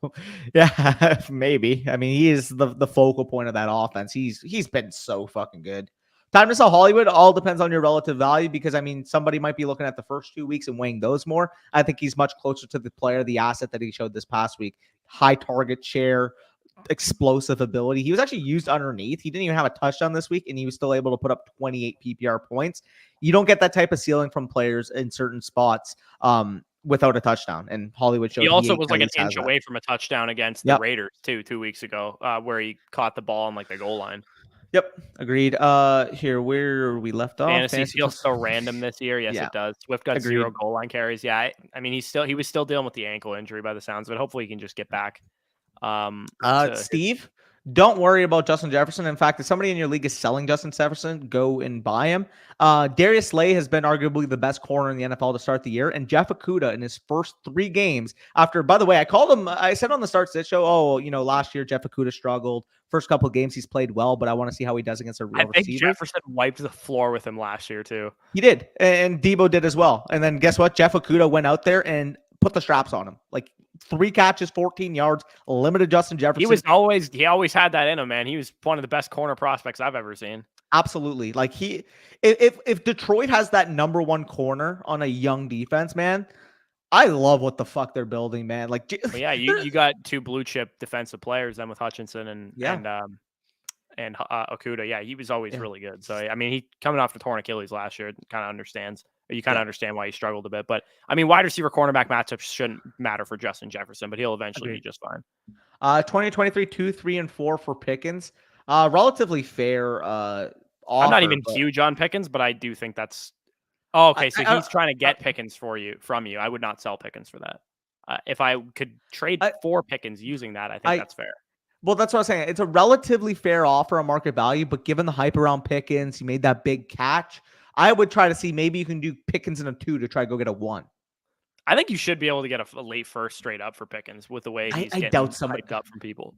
yeah, maybe. I mean, he is the focal point of that offense. He's been so fucking good. Time to sell Hollywood all depends on your relative value because, I mean, somebody might be looking at the first 2 weeks and weighing those more. I think he's much closer to the player, the asset that he showed this past week. High target share, explosive ability. He was actually used underneath. He didn't even have a touchdown this week, and he was still able to put up 28 PPR points. You don't get that type of ceiling from players in certain spots without a touchdown. And Hollywood showed he also at was like an least has inch that. away from a touchdown against the Raiders too 2 weeks ago, where he caught the ball on like the goal line. Yep, agreed. Here, where we left off. Fantasy feels so random this year. Yes, it does. Swift got 0 goal line carries. Yeah, I mean, he was still dealing with the ankle injury by the sounds of it. Hopefully, he can just get back. Steve, don't worry about Justin Jefferson. In fact, if somebody in your league is selling Justin Jefferson, go and buy him. Darius Slay has been arguably the best corner in the NFL to start the year, and Jeff Okudah in his first 3 games after, by the way, I said on the start sit show, last year Jeff Okudah struggled. First couple of games he's played well, but I want to see how he does against a real receiver. I think Jefferson wiped the floor with him last year too. He did, and Debo did as well. And then guess what? Jeff Okudah went out there and put the straps on him. Like 3 catches, 14 yards, limited Justin Jefferson. He always had that in him, man. He was one of the best corner prospects I've ever seen. Absolutely. Like if Detroit has that number 1 corner on a young defense, man, I love what the fuck they're building, man. Like, you got 2 blue chip defensive players then with Hutchinson and Okudah. Yeah, he was always really good. So I mean, he coming off the torn Achilles last year, kind of understands. You kind of understand why he struggled a bit. But I mean, wide receiver cornerback matchups shouldn't matter for Justin Jefferson, but he'll eventually be just fine. 2023, 2, 3, and 4 for Pickens. Relatively fair. Offer, I'm not even huge on Pickens, but I do think that's. Oh, okay. So he's trying to get Pickens from you. I would not sell Pickens for that. If I could trade for Pickens using that, I think that's fair. Well, that's what I'm saying. It's a relatively fair offer on market value, but given the hype around Pickens, he made that big catch. I would try to see maybe you can do Pickens in a 2 to try to go get a 1. I think you should be able to get a late first straight up for Pickens with the way he's getting hyped up from people.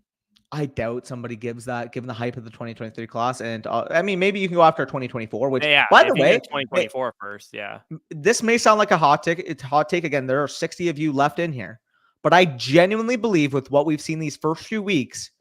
I doubt somebody gives that, given the hype of the 2023 class. And I mean, maybe you can go after 2024, which, by the way, 2024 first. Yeah. This may sound like a hot take. It's a hot take. Again, there are 60 of you left in here, but I genuinely believe with what we've seen these first few weeks,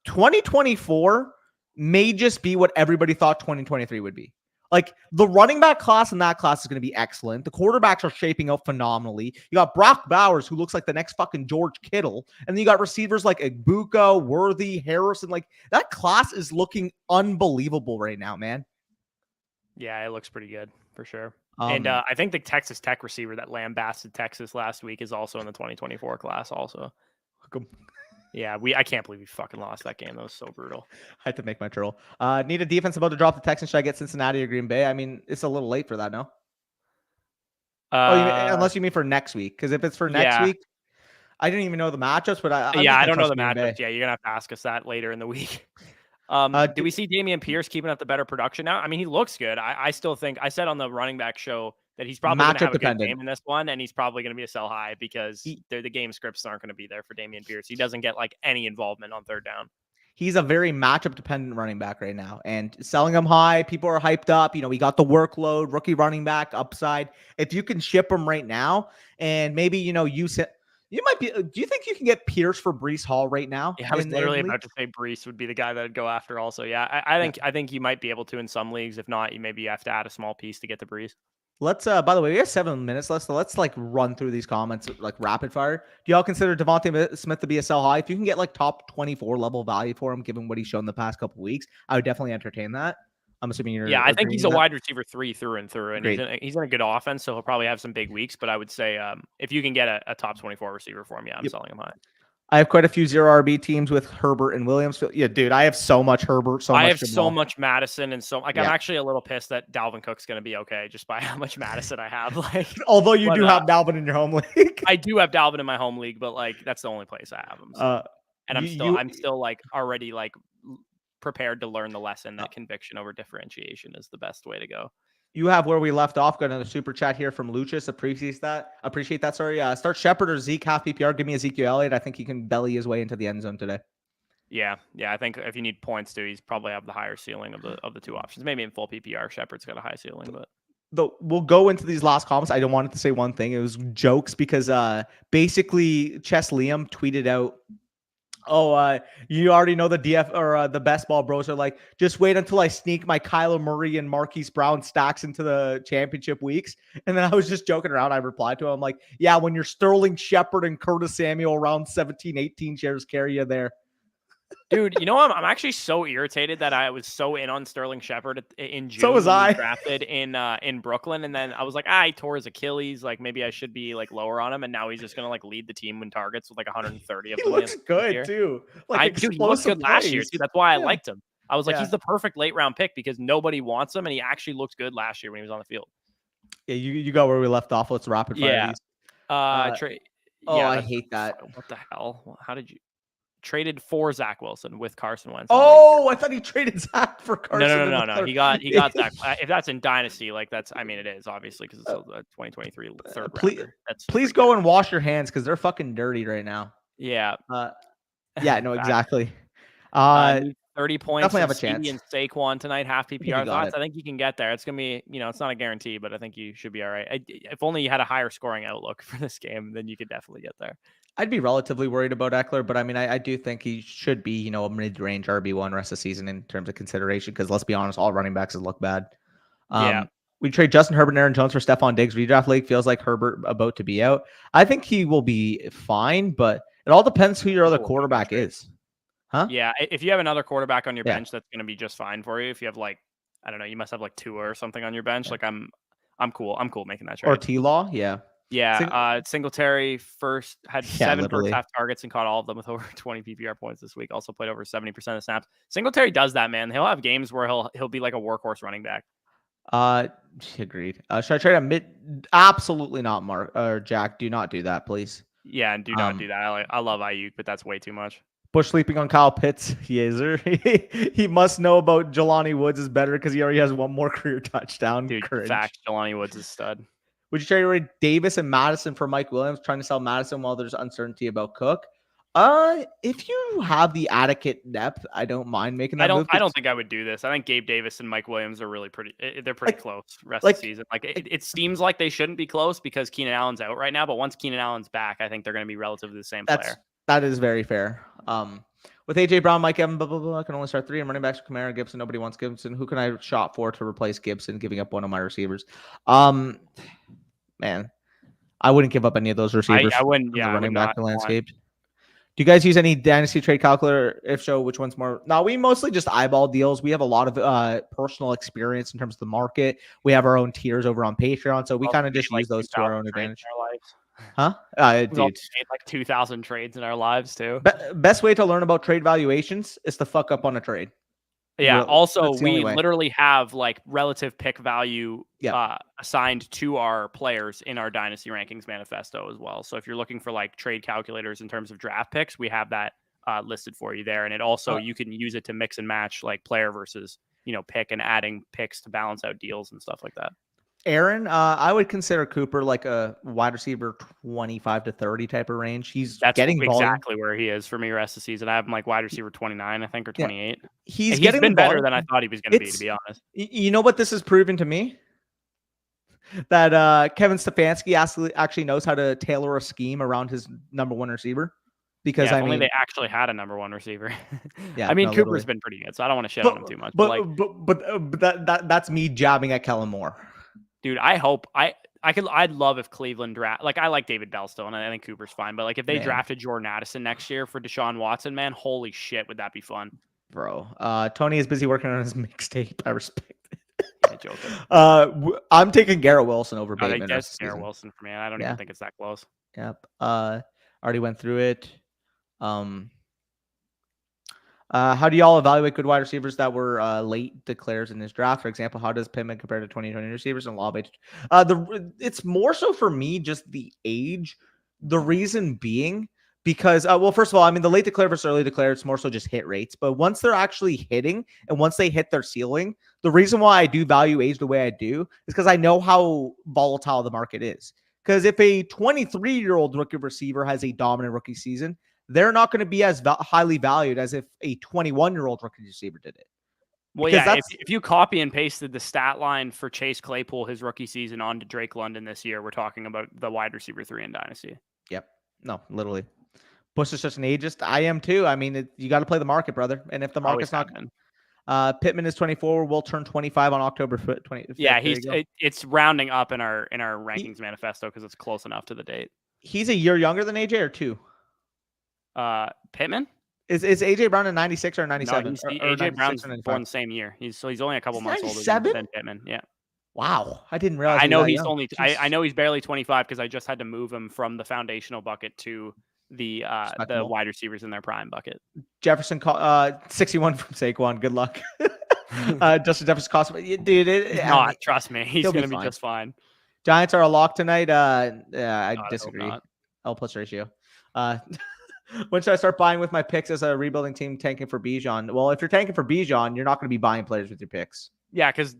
2024 may just be what everybody thought 2023 would be. Like, the running back class in that class is going to be excellent. The quarterbacks are shaping up phenomenally. You got Brock Bowers, who looks like the next fucking George Kittle. And then you got receivers like Igbuka, Worthy, Harrison. Like, that class is looking unbelievable right now, man. Yeah, it looks pretty good for sure. And I think the Texas Tech receiver that lambasted Texas last week is also in the 2024 class also. Yeah, I can't believe we fucking lost that game. That was so brutal. I had to make my troll. Need a defense about to drop the Texans. Should I get Cincinnati or Green Bay? I mean, it's a little late for that, no? Unless you mean for next week. Because if it's for next week, I didn't even know the matchups, but I don't know the matchups. Yeah, you're gonna have to ask us that later in the week. Do we see Dameon Pierce keeping up the better production now? I mean, he looks good. I still think I said on the running back show that he's probably going to have a good game in this one, and he's probably going to be a sell high because the game scripts aren't going to be there for Dameon Pierce. He doesn't get like any involvement on third down. He's a very matchup dependent running back right now, and selling him high, people are hyped up. We got the workload, rookie running back upside. If you can ship him right now, and maybe you might be. Do you think you can get Pierce for Breece Hall right now? Yeah, I was literally about to say Breece would be the guy that I'd go after. Also, yeah, I think you might be able to in some leagues. If not, maybe you have to add a small piece to get the Breece. Let's. By the way, we have 7 minutes left, so let's run through these comments like rapid fire. Do y'all consider Devontae Smith to be a sell high? If you can get like top 24 level value for him, given what he's shown the past couple weeks, I would definitely entertain that. I'm assuming you're. Yeah, I think he's a wide receiver 3 through and through, and he's in a good offense, so he'll probably have some big weeks. But I would say if you can get a top 24 receiver for him, I'm selling him high. I have quite a few 0 RB teams with Herbert and Williams. Yeah, dude, I have so much Herbert. I have so much Madison, and I'm actually a little pissed that Dalvin Cook's going to be okay just by how much Madison I have. Like, although you do have Dalvin in your home league, I do have Dalvin in my home league, but like that's the only place I have him. So. And I'm still like already like prepared to learn the lesson that conviction over differentiation is the best way to go. You have where we left off. Got another super chat here from Lucius. Appreciate that. Sorry. Start Shepard or Zeke half PPR. Give me Ezekiel Elliott. I think he can belly his way into the end zone today. Yeah. I think if you need points too, he's probably have the higher ceiling of the two options. Maybe in full PPR, Shepard's got a high ceiling, but. Though we'll go into these last comments. I don't want it to say one thing. It was jokes because basically Chess Liam tweeted out, you already know the DF or the best ball bros are like, just wait until I sneak my Kyler Murray and Marquise Brown stacks into the championship weeks. And then I was just joking around. I replied to him, I'm like, yeah, when you're Sterling Shepard and Curtis Samuel around 17, 18 shares carry you there. Dude, you know what? I'm actually so irritated that I was so in on Sterling Shepard in June So was when I. we drafted in Brooklyn, and then I was like, he tore his Achilles. Like maybe I should be like lower on him, and now he's just gonna like lead the team in targets with like 130 of He them looks this good year. too. Like Dude, he looked explosive good last year plays. too. That's why I Yeah. liked him. I was like, Yeah. he's the perfect late round pick because nobody wants him, and he actually looked good last year when he was on the field. Yeah, you got where we left off. Let's rapid fire these. Oh, I That's hate that. what the hell? How did you traded for Zach Wilson with Carson Wentz? Oh, I thought he traded Zach for Carson. No. He got Zach. If that's in Dynasty, like that's, I mean, it is obviously because it's a 2023 third rounder. Please go and wash your hands because they're fucking dirty right now. Yeah. Yeah, no, exactly. 30 points. Definitely have a chance. And Saquon tonight, half PPR thoughts. I think you can get there. It's gonna be, it's not a guarantee, but I think you should be all right. If only you had a higher scoring outlook for this game, then you could definitely get there. I'd be relatively worried about Eckler, but I mean, I do think he should be, a mid-range RB1 rest of the season in terms of consideration. Because let's be honest, all running backs look bad. We trade Justin Herbert and Aaron Jones for Stephon Diggs. Redraft league feels like Herbert about to be out. I think he will be fine, but it all depends who your other quarterback is. Huh? Yeah, if you have another quarterback on your bench, that's going to be just fine for you. If you have like, I don't know, you must have like Tua or something on your bench. Yeah. Like I'm cool making that trade. Or T-Law, yeah. Yeah, Singletary had 7 first half targets and caught all of them with over 20 PPR points this week. Also played over 70% of snaps. Singletary does that, man. He'll have games where he'll be like a workhorse running back. Agreed. Should I trade a mid? Absolutely not, Mark or Jack. Do not do that, please. Yeah, and do not do that. I love Ayuk, but that's way too much. Bush sleeping on Kyle Pitts. He must know about Jelani Woods is better because he already has one more career touchdown. Dude, fact, Jelani Woods is stud. Would you trade Davis and Madison for Mike Williams, trying to sell Madison while there's uncertainty about Cook? If you have the adequate depth, I don't mind making that move. I don't think I would do this. I think Gabe Davis and Mike Williams are really pretty. They're pretty close rest of the season. Like it seems like they shouldn't be close because Keenan Allen's out right now. But once Keenan Allen's back, I think they're going to be relatively the same player. That is very fair. With AJ Brown, Mike Evans, blah, blah, blah, I can only start 3. I'm running backs for Kamara, Gibson. Nobody wants Gibson. Who can I shop for to replace Gibson, giving up one of my receivers? Man, I wouldn't give up any of those receivers. I wouldn't. Yeah, running back landscape. Do you guys use any Dynasty trade calculator? If so, which one's more? No, we mostly just eyeball deals. We have a lot of personal experience in terms of the market. We have our own tiers over on Patreon, so we kind of just use those to our own advantage. Huh? Dude, made like 2,000 trades in our lives too. Best way to learn about trade valuations is to fuck up on a trade. Yeah. Also, we literally have like relative pick value assigned to our players in our Dynasty rankings manifesto as well. So if you're looking for like trade calculators in terms of draft picks, we have that listed for you there. And it also you can use it to mix and match like player versus pick and adding picks to balance out deals and stuff like that. Aaron, I would consider Cooper like a wide receiver 25 to 30 type of range. That's getting exactly where he is for me rest of the season. I have him like wide receiver 29, I think, or 28. Yeah. He's been better than I thought he was going to be honest. You know what this has proven to me? That Kevin Stefanski actually knows how to tailor a scheme around his number one receiver. Because only they actually had a number one receiver. Yeah, Cooper's been pretty good, so I don't want to shit on him too much. But that's me jabbing at Kellen Moore. Dude, I hope I'd love if Cleveland draft. Like I like David Bell still, and I think Cooper's fine. But like if they drafted Jordan Addison next year for Deshaun Watson, man, holy shit, would that be fun, bro? Tony is busy working on his mixtape. I respect it. Yeah, joking. I'm taking Garrett Wilson over Bateman. That's Garrett Wilson for me. I don't even think it's that close. Yep. Already went through it. How do y'all evaluate good wide receivers that were late declares in this draft? For example, how does Pittman compare to 2020 receivers and Lobby? It's more so for me just the age. The reason being because, first of all, the late declare versus early declare, it's more so just hit rates. But once they're actually hitting and once they hit their ceiling, the reason why I do value age the way I do is because I know how volatile the market is. Because if a 23-year-old rookie receiver has a dominant rookie season, they're not going to be as highly valued as if a 21-year-old rookie receiver did it. Well, yeah, if you copy and pasted the stat line for Chase Claypool, his rookie season, onto Drake London this year, we're talking about the wide receiver 3 in Dynasty. Yep. No, literally. Bush is just an ageist. I am too. You got to play the market, brother. And if the market's not – Pittman is 24. We'll turn 25 on October 20th. Yeah, it's rounding up in our rankings manifesto because it's close enough to the date. He's a year younger than AJ or 2? Pittman? Is AJ Brown a 96 or a 97? No, or AJ 96 Brown's or 95? born the same year. He's only a couple months older 97? than Pittman. Yeah. Wow, I didn't realize I he was know that he's young. only. I know he's barely 25 because I just had to move him from the foundational bucket to the Respectable. wide receivers in their prime bucket. Jefferson, 61 from Saquon. Good luck. Justin Jefferson cost, dude. Not, trust me, he's he'll gonna be fine. just fine. Giants are a lock tonight. I God, disagree. I hope L plus ratio. When should I start buying with my picks as a rebuilding team tanking for Bijan? Well, if you're tanking for Bijan, you're not going to be buying players with your picks. Yeah, because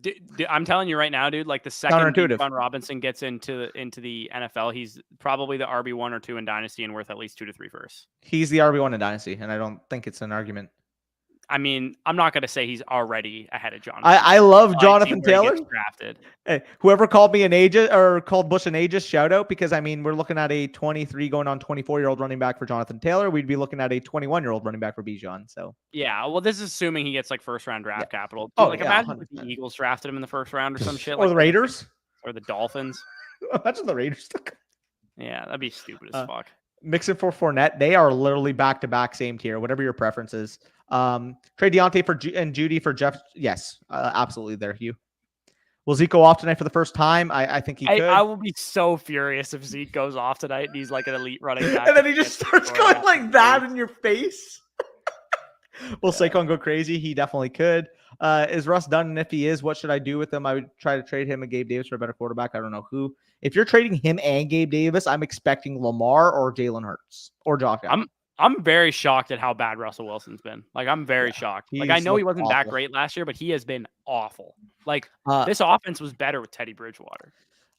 I'm telling you right now, dude. Like the second Counterintuitive. Bijan Robinson gets into the NFL, he's probably the RB1 or 2 in Dynasty and worth at least 2 to 3 firsts. He's the RB1 in Dynasty, and I don't think it's an argument. I mean, I'm not going to say he's already ahead of Jonathan. I love Jonathan Taylor. Drafted. Hey, whoever called me an ageist or called Bush an ageist, shout out, because I mean, we're looking at a 23 going on 24-year-old running back for Jonathan Taylor. We'd be looking at a 21-year-old running back for Bijan. So yeah, well, this is assuming he gets like first round draft capital. Dude, like imagine if the Eagles drafted him in the first round or some shit, or the Raiders, or the Dolphins. Imagine the Raiders. Yeah, that'd be stupid as fuck. Mixon for Fournette, they are literally back to back, same tier, whatever your preference is. Trade Deontay for and Judy for Jeff. Yes, absolutely. There, Hugh. Will Zeke go off tonight for the first time? I think he could. I will be so furious if Zeke goes off tonight and he's like an elite running back. And then he just starts going like that in your face. Will Saquon go crazy? He definitely could. Is Russ done? And if he is, what should I do with him? I would try to trade him and Gabe Davis for a better quarterback. I don't know who. If you're trading him and Gabe Davis, I'm expecting Lamar or Jalen Hurts or Josh Allen. I'm very shocked at how bad Russell Wilson's been. Like, I'm very shocked. Like, I know he wasn't that great last year, but he has been awful. Like, this offense was better with Teddy Bridgewater.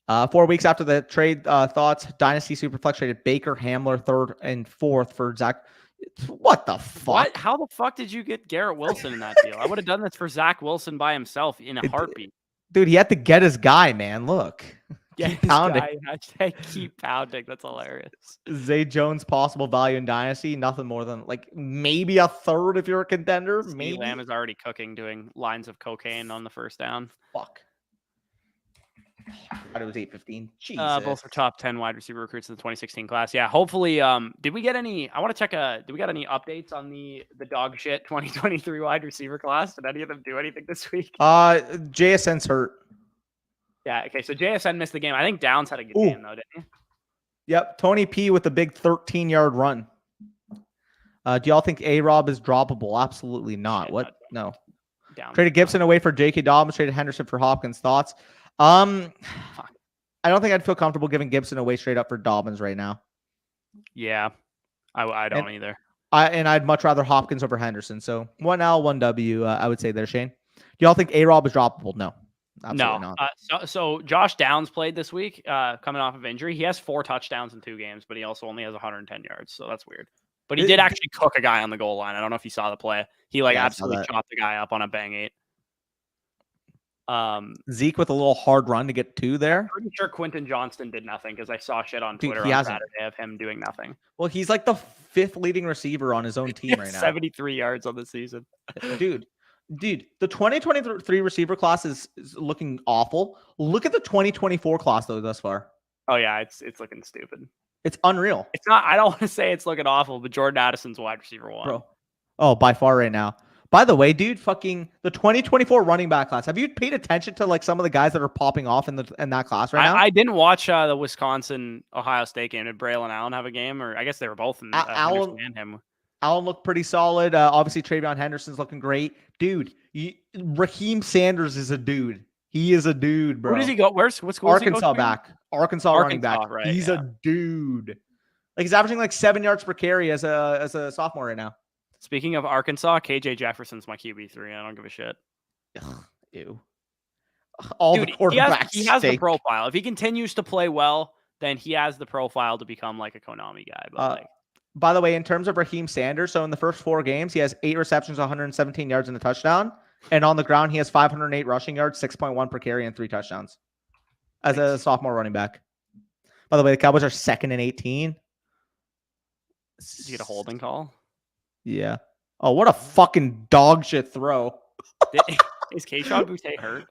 4 weeks after the trade, thoughts, Dynasty Superflex traded Baker, Hamler, 3rd and 4th for Zach. What the fuck? What? How the fuck did you get Garrett Wilson in that deal? I would have done this for Zach Wilson by himself in a heartbeat. Dude, he had to get his guy, man. Look. Keep pounding. Keep pounding. That's hilarious. Zay Jones, possible value in Dynasty. Nothing more than like maybe a 3rd if you're a contender. Maybe Lamb is already cooking, doing lines of cocaine on the first down. Fuck. I thought it was 8:15. Jesus. Both are top 10 wide receiver recruits in the 2016 class. Yeah, hopefully. Did we get any? I want to check. Did we get any updates on the dog shit 2023 wide receiver class? Did any of them do anything this week? JSN's hurt. Yeah. Okay. So JSN missed the game. I think Downs had a good game though, didn't he? Yep. Tony P with the big 13-yard run. Do y'all think A-Rob is droppable? Absolutely not. Shit, what? No. Downs Traded Gibson away for J.K. Dobbins. Traded Henderson for Hopkins. Thoughts? I don't think I'd feel comfortable giving Gibson away straight up for Dobbins right now. Yeah, I don't either. I'd much rather Hopkins over Henderson. So 1L, 1W, I would say there, Shane. Do y'all think A-Rob is droppable? No. Absolutely not. So Josh Downs played this week, coming off of injury. He has 4 touchdowns in 2 games, but he also only has 110 yards. So that's weird. But he did actually cook a guy on the goal line. I don't know if you saw the play. He absolutely chopped the guy up on a bang 8. Zeke with a little hard run to get 2 there. I'm pretty sure Quentin Johnston did nothing because I saw shit on Twitter on Saturday of him doing nothing. Well, he's like the 5th leading receiver on his own team right now. 73 yards on the season. Dude, the 2023 receiver class is looking awful. Look at the 2024 class though thus far. Oh yeah, it's looking stupid. It's unreal. It's not. I don't want to say it's looking awful, but Jordan Addison's wide receiver 1. Bro. Oh, by far right now. By the way, dude, fucking the 2024 running back class. Have you paid attention to like some of the guys that are popping off in that class right now? I didn't watch the Wisconsin Ohio State game. Did Braylon Allen have a game, or I guess they were both in Allen and him. Allen looked pretty solid. Obviously, Travion Henderson's looking great, dude. Raheem Sanders is a dude. He is a dude, bro. Where does he go? What school? Arkansas back. Arkansas running back. Right, he's a dude. Like he's averaging like 7 yards per carry as a sophomore right now. Speaking of Arkansas, KJ Jefferson's my QB3. I don't give a shit. Ugh, ew. All the quarterbacks. He has the profile. If he continues to play well, then he has the profile to become like a Konami guy. But by the way, in terms of Raheem Sanders, so in the first 4 games, he has 8 receptions, 117 yards and a touchdown. And on the ground, he has 508 rushing yards, 6.1 per carry, and 3 touchdowns as a sophomore running back. By the way, the Cowboys are 2nd and 18. Did you get a holding call? Yeah. Oh, what a fucking dog shit throw. Is Keyshawn Boutte hurt?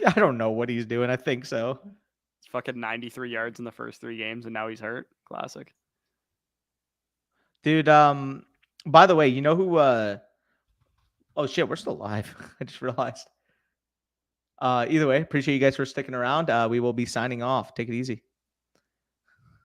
I don't know what he's doing. I think so. It's fucking 93 yards in the first 3 games, and now he's hurt. Classic. Dude, By the way, you know who? Oh shit, we're still live. I just realized. Either way, appreciate you guys for sticking around. We will be signing off. Take it easy.